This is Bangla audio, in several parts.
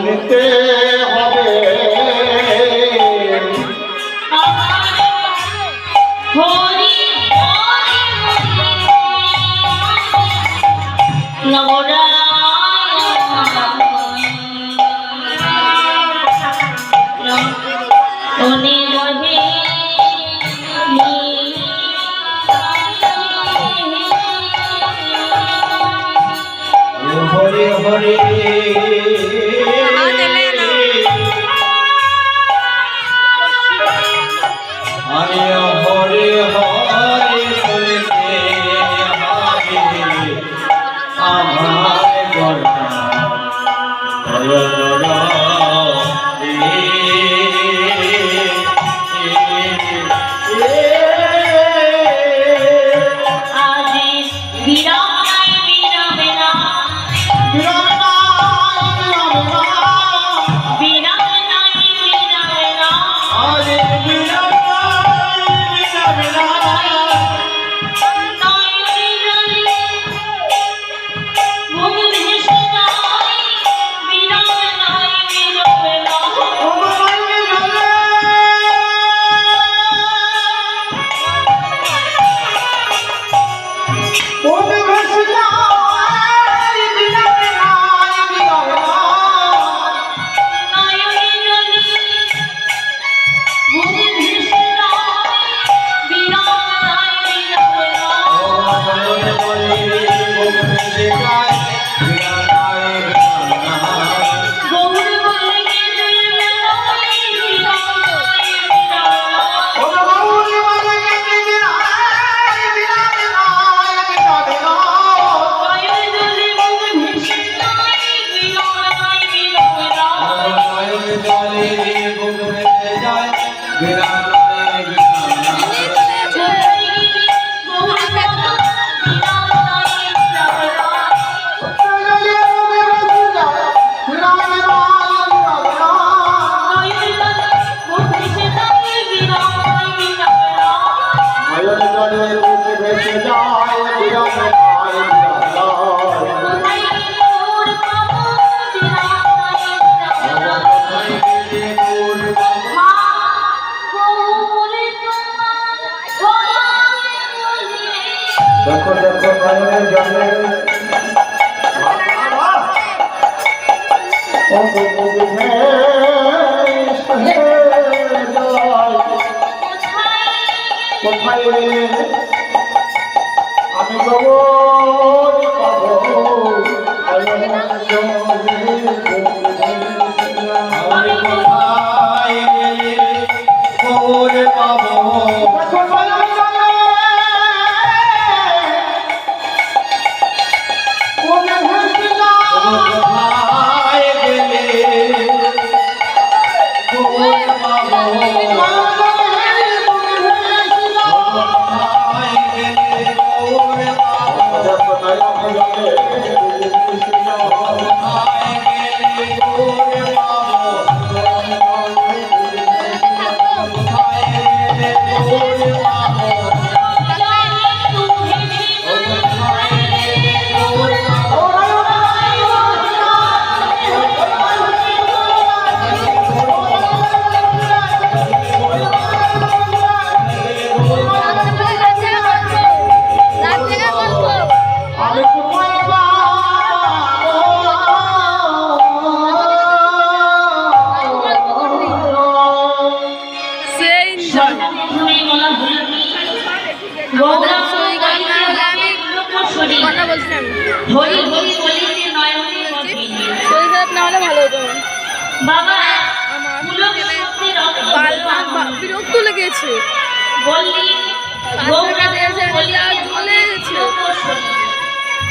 বলতে হবে হরি হরি হরি হরি হরি হরি বলতে হবে আমার গলা দেখো দেখো বাইরের জলে কোথায় আমি খবর পাবো খবর পাবো বিরক্ত লেগেছে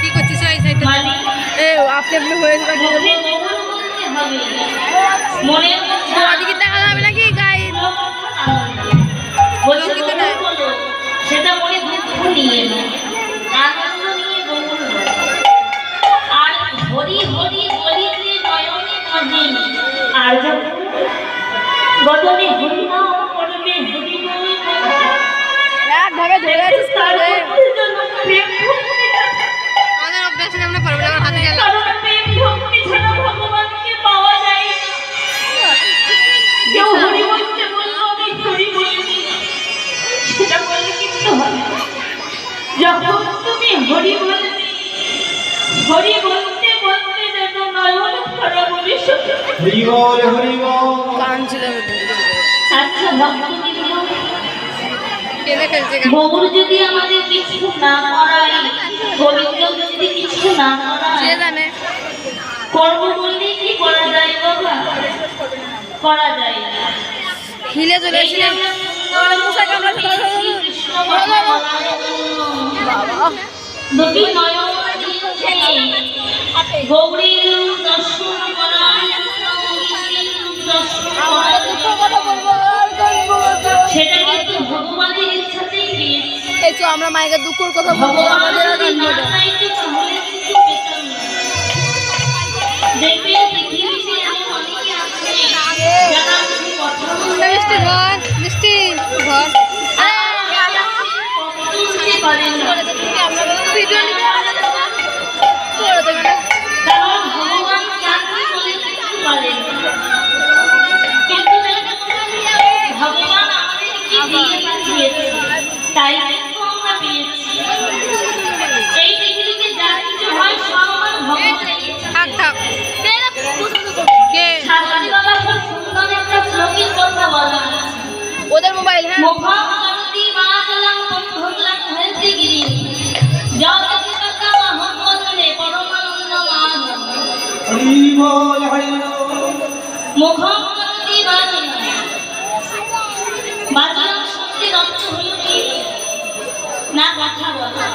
কি করছিস আপনি আপনি হয়েছে দিকে দেখা যাবে নাকি গায়ে সেটা মনে দুঃখ নিয়ে আনন্দ নিয়ে আর হরি হরি বলিতে নয়নে মনে আর বদনে হরি নাম করবে হরি বলে একভাবে ধরে আছিস তাহলে আমাদের অভ্যাস আমরা পারবো না হাতে গেলাম কারণ প্রেম ভক্তি ছাড়া ভগবানকে পাওয়া যায় হরি বল হরি বল। কান ছিল আচ্ছা ভক্তবৃন্দ, কেঁদে ফেলছে কেন? গৌর যদি আমাদের কিছু না করায়, গোবিন্দ যদি কিছু না সে করায়, জানে। করবো বললে কি করা যায় বাবা? করা যায় না। হিলে চলে এই যে এসেছিলেন। আমরা মশা কামড়াচ্ছে, কৃষ্ণ কথা বলার জন্য দুটি নয়ন দিয়েছে, গৌরীর রূপ দর্শন করার জন্য, গৌরীর রূপ দর্শন করার জন্য। সেটা কিন্তু ভগবানের ইচ্ছাতেই পেয়েছে। এই তো আমরা মায়ের দুঃখর কথা বলবো, ভগবান আমাদের আর যদি গান না বলবো। চাইতো তাহলে কিন্তু পেতাম না। দেখবে পৃথিবীতে এমন অনেকে আছে যারা শুধু কথা বলে মিষ্টি ঘর, মিষ্টি ঘর। বুঝতে পারে না। আমরা ভিডিও নিতে করে দেবে না। কারণ ভগবান চাকরি বলে কিছু পারে না। কিন্তু ভগবান আমাদেরকে দিয়ে পাঠিয়েছে, তাই কিন্তু আমরা পেয়েছি। এই পৃথিবীতে যা কিছু হয় সব আমার ভগবানের ইচ্ছা। থাক থাক। কে? শাস্ত্রী বাবা খুব সুন্দর একটা শ্লোকের কথা বলা আছে। ওদের মোবাইল। হ্যাঁ, মুখম করতি বাচলং পঙ্গুলং হরতি গিরি জগতি কথা মহম্মদে পরমানন্দ মাধব। হরি বল হরি বল। মুখম করতি বাচলং, বাচলং শব্দের অর্থ হলো কি না কথা বলা,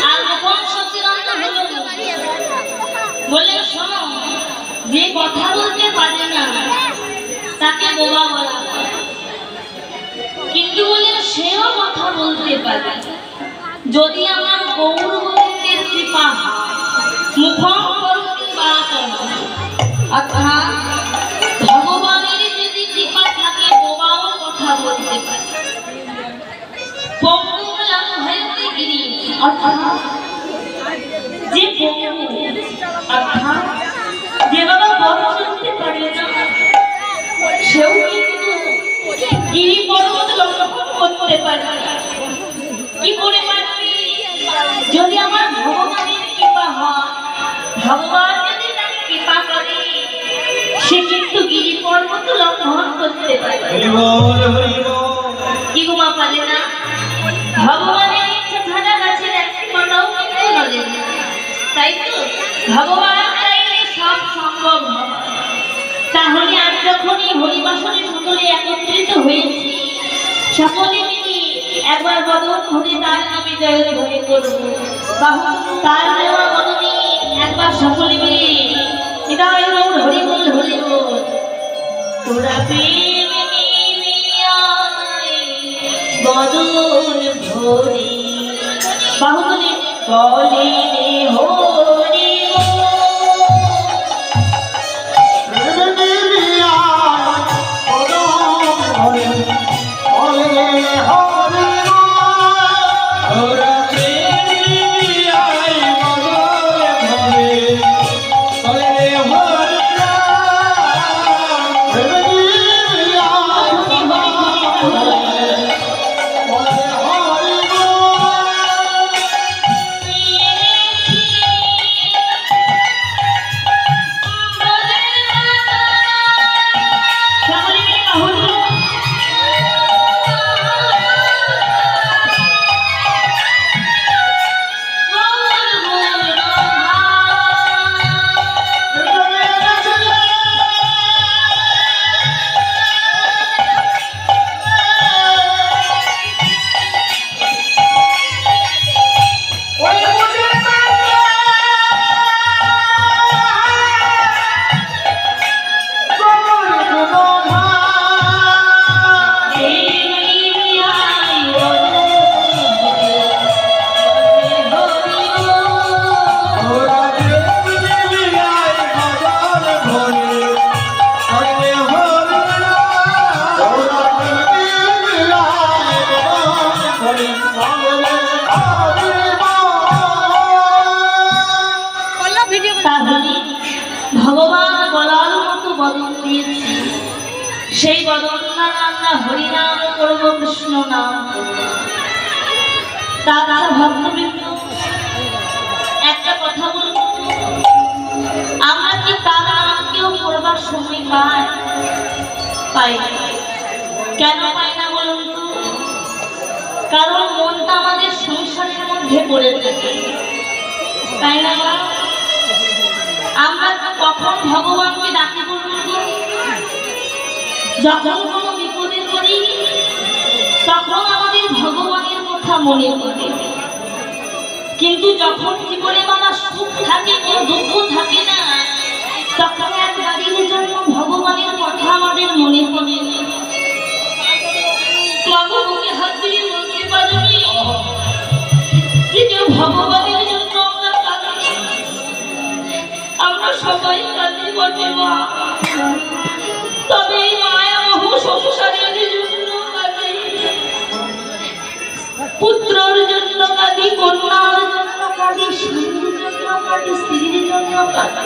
আর মুখম শব্দের অর্থ হলো বলে শোনো, যে কথা বলতে পারে না তাকে বোবা বলা হয়, কিন্তু বলে সেও কথা বলতে পারে। যদি আমার গৌর গোবিন্দের কৃপা হয়, মুখম করতি বাচলং, অর্থাৎ ভগবানের যদি কৃপা থাকে বোবাও কথা বলতে পারে। পঙ্গুলং হরতি গিরি, অর্থাৎ যে পঙ্গু, অর্থাৎ যে বাবা বড় চলতে পারে না, সেও কিন্তু গিরি পর্বত লঙ্ঘন করতে পারে। কি করে পারবি? যদি আমার ভগবানের কৃপা হয়, ভগবান যদি তার কৃপা করে, সে কিন্তু গিরি পর্বত লঙ্ঘন করতে পারে। হরি বল হরি বল। কি গুমা পারে না? ভগবানের ইচ্ছা ছাড়া গাছের একটি পাতাও কিন্তু নড়ে না, তাই তো? ভগবান চাইলে সব সম্ভব হয়। তাহলে আজ যখনই হরিবাসনে সকলে একত্রিত হয়েছি, সকলে মিলে একবার বদন ধরে তার নামে জয় ধরে করব। বাহু তার দেওয়া বদনে একবার সকলে মিলে হৃদয় গৌর হরি বল হরি বল। তোরা প্রেম বদন ভরি, বাহু তুলে বলে রে হরি বল। তাহলে ভগবান বলার মতো বদন দিয়েছে, সেই বদন দ্বারা আমরা হরিনাম করব, কৃষ্ণ নাম। তারা ভক্তবৃন্দ একটা কথা বলবো, আমরা কি তার নাম কেউ করবার পাই না। কেন পাই না বলুন তো? কারণ মনটা আমাদের সংসারের মধ্যে পড়ে থাকে, তাই না মা? আমরা কখন ভগবানকে ডাকি বলুন তো? যখন কোনো বিপদে পড়ি তখন আমাদের ভগবানের কথা মনে পড়ে, কিন্তু যখন জীবনে বাবা সুখ থাকে কোনো দুঃখ থাকে না, তখন এক বাড়ির জন্য ভগবানের কথা আমাদের মনে পড়ে। মাগোকে হাত দিয়ে বলতে পারবি যে কেউ ভগবানের জন্য আমরা কাঁদি? আমরা সবাই কাঁদি বটে মা, তবে এই মায়া মোহ সংসারের জন্য কাঁদি, পুত্রর জন্য কাঁদি, কন্যার জন্য কাঁদি, স্বামীর জন্য কাঁদি, স্ত্রীর জন্য কাঁদি।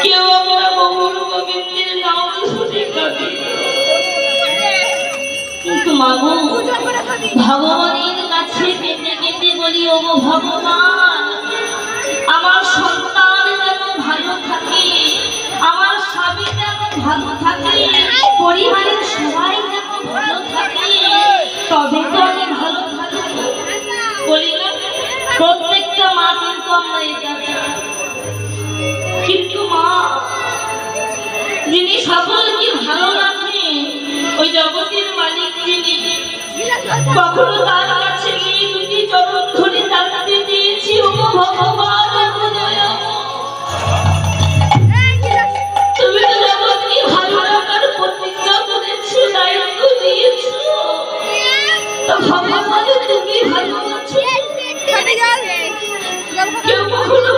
কেউ আমরা গৌর গোবিন্দের নাম শুনে কাঁদি। কিন্তু মাগো ভগবানের কাছে কেঁদে কেঁদে বলি, ওগো ভগবান, আমার সন্তান যেন ভালো থাকে, আমার স্বামী যেন ভালো থাকে, পরিবারের সবাই যেন ভালো থাকে, তবে তো আমি ভালো থাকবো। বলি না, প্রত্যেকটা মা কিন্তু আমরা এটা চাই। কিন্তু মা, যিনি সকলকে ভালো রাখেন, ওই জগতের মালিক যিনি, কখনো তার কাছে গিয়ে দুটি চরণ ধরে টানতে দিয়েছি, ও ভগবান তুমি তো জগৎকে ভালো রাখার প্রতিজ্ঞা করেছো, দায়িত্ব দিয়েছো, তো ভগবান তুমি ভালো আছো। কেউ কখনো